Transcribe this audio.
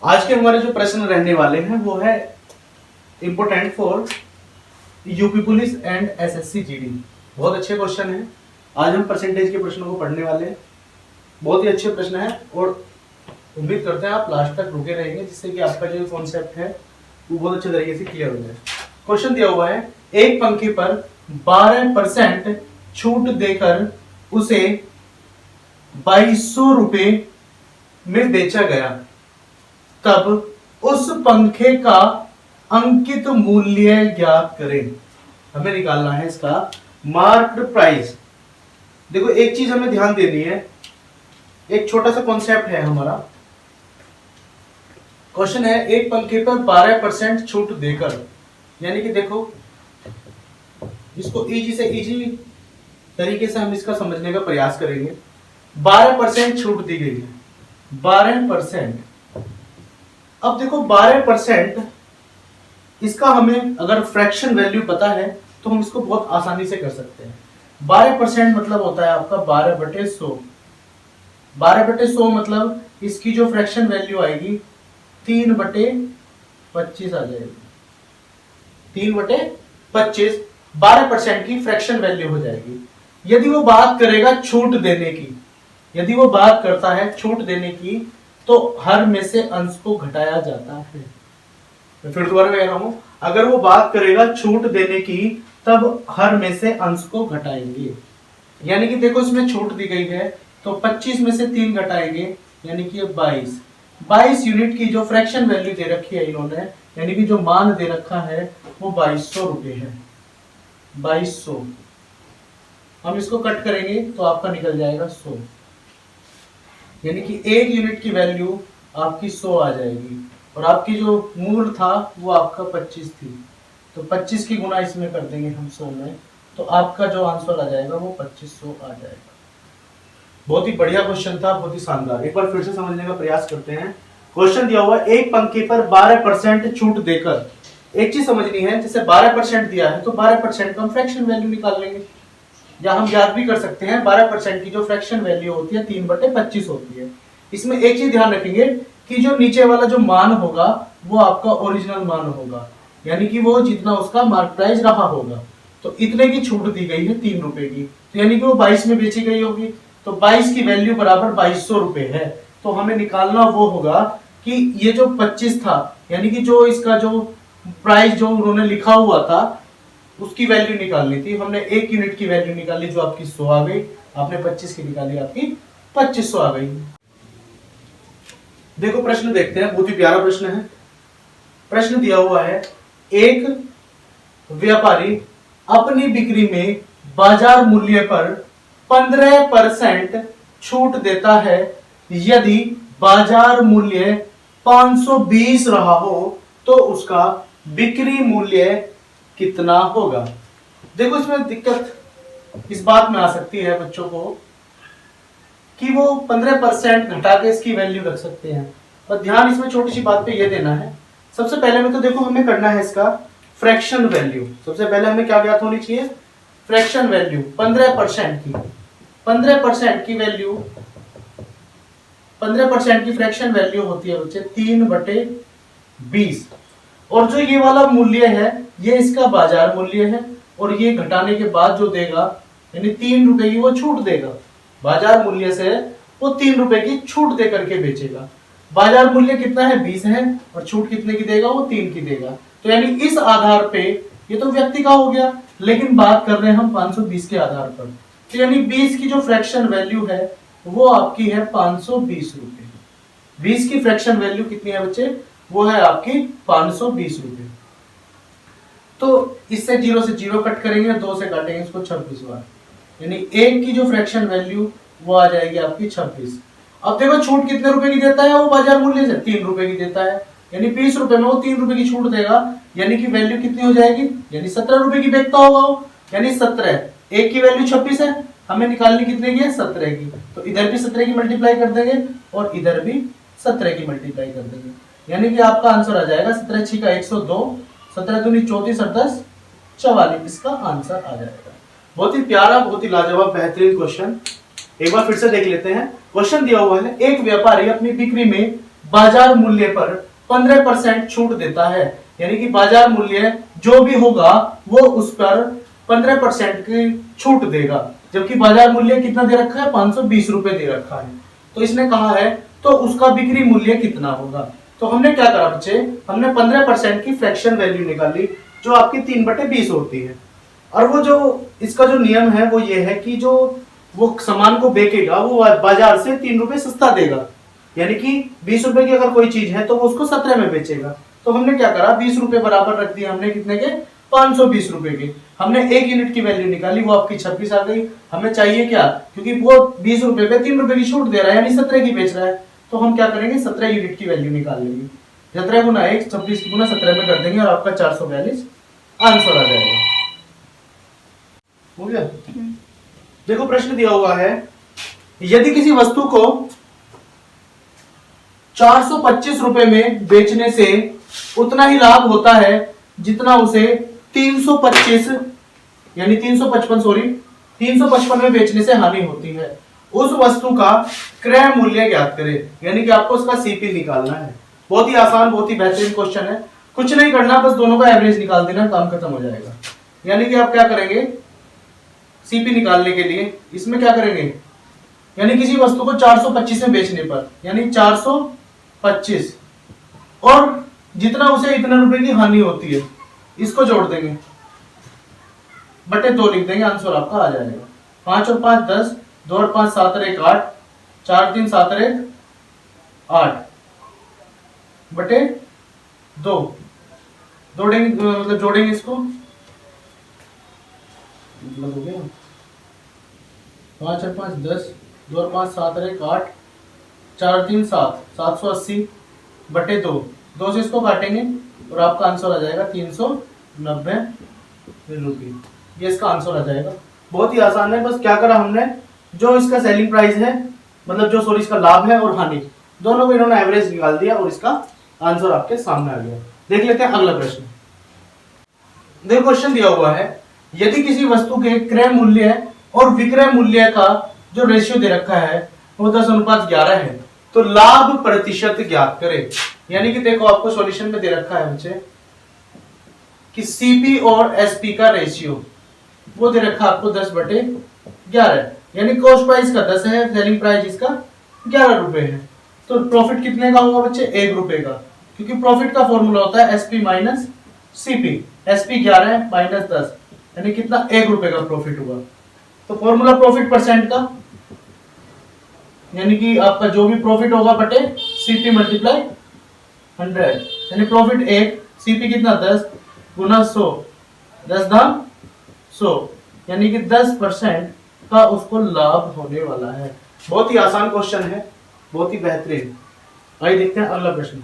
आज के हमारे जो प्रश्न रहने वाले हैं वो है important for UP police and SSC GD. बहुत अच्छे क्वेश्चन हैं। आज हम परसेंटेज के प्रश्नों को पढ़ने वाले हैं। बहुत ही अच्छे प्रश्न हैं और उम्मीद करते हैं आप लास्ट तक रुके रहेंगे, जिससे कि आपका जो कॉन्सेप्ट है वो बहुत अच्छे तरीके से क्लियर हो जाए। क्वेश्चन दिया हुआ है, एक पंखे पर 12% छूट देकर उसे 2200 रुपए में बेचा गया, तब उस पंखे का अंकित मूल्य ज्ञात करें। हमें निकालना है इसका मार्केट प्राइस। देखो एक चीज हमें ध्यान देनी है, एक छोटा सा कॉन्सेप्ट है हमारा। क्वेश्चन है, एक पंखे पर 12% छूट देकर, यानी कि देखो इसको इजी से इजी तरीके से हम इसका समझने का प्रयास करेंगे। 12% छूट दी गई है, 12%। अब देखो 12% इसका हमें अगर फ्रैक्शन वैल्यू पता है तो हम इसको बहुत आसानी से कर सकते हैं। 12% मतलब होता है आपका 12/100। 12/100 मतलब इसकी जो फ्रैक्शन वैल्यू आएगी 3/25 आ जाएगी। 3/25 12% की फ्रैक्शन वैल्यू हो जाएगी। यदि वो बात करेगा छूट देने की, यदि वो बात करता है छूट देने की, तो हर में से अंश को घटाया जाता है। मैं फिर दोबारा कह रहा हूं, अगर वो बात करेगा छूट देने की तब हर में से अंश को घटाएंगे। यानी कि देखो इसमें छूट दी गई है तो 25 में से 3 घटाएंगे, यानी कि 22 यूनिट की जो फ्रैक्शन वैल्यू दे रखी है इन्होंने, यानी कि जो मान दे रखा है वो 2200 रुपए है। 2200 हम इसको कट करेंगे तो आपका निकल जाएगा 100, यानी कि एक यूनिट की वैल्यू आपकी 100 आ जाएगी और आपकी जो मूल था वो आपका 25 थी, तो 25 की गुना इसमें कर देंगे हम 100 में, तो आपका जो आंसर आ जाएगा वो 2500 आ जाएगा। बहुत ही बढ़िया क्वेश्चन था, बहुत ही शानदार। एक बार फिर से समझने का प्रयास करते हैं। क्वेश्चन दिया हुआ है, एक पंखे पर 12% छूट देकर, एक चीज समझनी है, जैसे 12% दिया है तो 12% का हम फ्रैक्शन वैल्यू निकाल लेंगे, या हम याद भी कर सकते हैं 12% की जो फ्रैक्शन वैल्यू होती है 3/25 होती है। इसमें एक चीज ध्यान रखेंगे कि जो नीचे वाला जो मान होगा वो आपका ओरिजिनल मान होगा, यानी कि वो जितना उसका मार्केट प्राइस रहा होगा। तो इतने की छूट दी गई है 3 रुपए की, तो यानी कि वो 22 में बेची गई होगी, तो 22 की वैल्यू बराबर 2200 रुपए है। तो हमें निकालना वो होगा कि ये जो 25 था, यानी कि जो इसका जो प्राइस जो उन्होंने लिखा हुआ था उसकी वैल्यू निकालनी थी। हमने एक यूनिट की वैल्यू निकाली जो आपकी 100 आ गई, आपने 25 की निकाली आपकी 2500 आ गई। देखो प्रश्न देखते हैं, बहुत ही प्यारा प्रश्न है। प्रश्न दिया हुआ है, एक व्यापारी अपनी बिक्री में बाजार मूल्य पर 15% छूट देता है, यदि बाजार मूल्य 520 रहा हो तो उसका बिक्री मूल्य कितना होगा। देखो इसमें दिक्कत इस बात में आ सकती है बच्चों को कि वो 15% घटा के इसकी वैल्यू रख सकते हैं, पर ध्यान इसमें छोटी सी बात पे ये देना है। सबसे पहले में तो देखो हमें करना है इसका फ्रैक्शन वैल्यू। सबसे पहले हमें क्या ज्ञात होनी चाहिए, फ्रैक्शन वैल्यू 15% की। 15% की वैल्यू, 15% की फ्रैक्शन वैल्यू होती है बच्चे 3/20, और जो ये वाला मूल्य है ये इसका बाजार मूल्य है, और ये घटाने के बाद जो देगा यानी 3 रुपए की वो छूट देगा। बाजार मूल्य से वो 3 रुपए की छूट दे करके बेचेगा। बाजार मूल्य कितना है 20 है, और छूट कितने की देगा वो 3 की देगा। तो यानी इस आधार पे ये तो व्यक्ति का हो गया, लेकिन बात कर रहे हैं हम 520 के आधार पर, तो यानी 20 की जो फ्रैक्शन वैल्यू है वो आपकी है 520 रुपए। 20 की फ्रैक्शन वैल्यू कितनी है बच्चे, वो है आपकी 520 रुपए। तो इससे 0 से 0 कट करेंगे, 2 से काटेंगे इसको 26 बार, यानी 1 की जो फ्रैक्शन वैल्यू वो आ जाएगी आपकी 26। अब देखो छूट कितने रुपए की देता है वो बाजार मूल्य से, 3 रुपए की देता है, यानी 20 रुपए में वो 3 रुपए की छूट देगा, यानी कि वैल्यू कितनी हो जाएगी, यानी 17 रुपए की बेचता होगा वो, यानी 17। 1 की वैल्यू 26 है, हमें निकालनी कितने की है 17 की, तो इधर भी 17 की मल्टीप्लाई कर देंगे और इधर भी 17 की मल्टीप्लाई कर देंगे, यानी कि आपका आंसर आ जाएगा 17 6 का 102, 17 दूनी 34 और 10 44, इसका आंसर आ जाएगा। बहुत ही प्यारा, बहुत ही लाजवाब, बेहतरीन क्वेश्चन। एक बार फिर से देख लेते हैं। क्वेश्चन दिया हुआ है, एक व्यापारी अपनी बिक्री में बाजार मूल्य पर 15% छूट देता है। यानी कि बाजार मूल्य जो भी होगा वो उस पर 15% की छूट देगा, जबकि बाजार मूल्य कितना दे रखा है, 520 रुपए दे रखा है। तो इसने कहा है तो उसका बिक्री मूल्य कितना होगा। तो हमने क्या करा बच्चे, हमने 15% की फ्रैक्शन वैल्यू निकाली जो आपकी 3/20 होती है। और वो जो इसका जो नियम है वो ये है कि जो वो सामान को बेचेगा वो बाजार से 3 रुपए सस्ता देगा। यानी कि 20 रुपए की अगर कोई चीज है तो वो उसको 17 में बेचेगा। तो हमने क्या करा, 20 रुपए बराबर रख दिया हमने कितने के, 520 रुपए के। हमने 1 यूनिट की वैल्यू निकाली, वो आपकी 26 आ गई। हमें चाहिए क्या, क्योंकि वो 20 रुपए पे 3 रुपए की छूट दे रहा है, यानी 17 की बेच रहा है। तो हम क्या करेंगे, 17 यूनिट की वैल्यू निकाल लेंगे। 17 गुना 1, 26 गुना 17 में कर देंगे और आपका 442 आंसर आ जाएगा। हो गया। देखो प्रश्न दिया हुआ है, यदि किसी वस्तु को 425 रुपए में बेचने से उतना ही लाभ होता है जितना उसे 325 यानी 355 में बेचने से हानि होती है, उस वस्तु का क्रय मूल्य ज्ञात करें। यानी कि आपको उसका सीपी निकालना है। बहुत ही आसान, बहुत ही बेहतरीन क्वेश्चन है। कुछ नहीं करना, बस दोनों का एवरेज निकाल देना, काम खत्म हो जाएगा। यानी कि आप क्या करेंगे, सीपी निकालने के लिए इसमें क्या करेंगे, यानी किसी वस्तु को 425 में बेचने पर, यानी 425 और जितना उसे इतने रुपए की हानि होती है, इसको जोड़ देंगे, बटे 2 लिख देंगे, आंसर आपका आ जाएगा। 5 और 5 10, 2 और 5 7 और 1 8, 4 3 7 और 1 8 बटे 2 मतलब जोड़ेंगे इसको, मतलब हो गया 5 और 5 10, 2 और 5 7 और 1 8, 4 3 7, 780 बटे 2, 2 से इसको काटेंगे और आपका आंसर आ जाएगा 390 रुपये। ये इसका आंसर आ जाएगा। बहुत ही आसान है, बस क्या करा हमने, जो इसका सेलिंग प्राइस है, मतलब जो सॉरी इसका लाभ है और हानि, दोनों को इन्होंने एवरेज निकाल दिया और इसका आंसर आपके सामने आ गया। देख लेते हैं अगला प्रश्न। देखो क्वेश्चन दिया हुआ है, यदि किसी वस्तु के क्रय मूल्य और विक्रय मूल्य का जो रेशियो दे रखा है वो 10:11 है, तो लाभ प्रतिशत ज्ञात करें। यानी कि देखो आपको सॉल्यूशन में दे रखा है बच्चे कि सीपी और एसपी का रेशियो वो दे रखा आपको 10/11, यानी कॉस्ट प्राइस का 10 है, सेलिंग प्राइस इसका 11 रुपए है। तो प्रॉफिट कितने का होगा बच्चे, 1 रुपए का, क्योंकि प्रॉफिट का फॉर्मूला होता है एसपी माइनस सीपी। एसपी 11 है माइनस 10, यानी कितना, 1 रुपए का प्रॉफिट हुआ। तो फॉर्मूला प्रॉफिट परसेंट का, यानी कि आपका जो भी प्रॉफिट होगा बटे सीपी मल्टीप्लाई 100, यानी प्रॉफिट 1, सीपी कितना 10 गुना 100, 10 दाम 100, यानी कि 10% का उसको लाभ होने वाला है। बहुत ही आसान क्वेश्चन है, बहुत ही बेहतरीन। आइए देखते हैं अगला प्रश्न।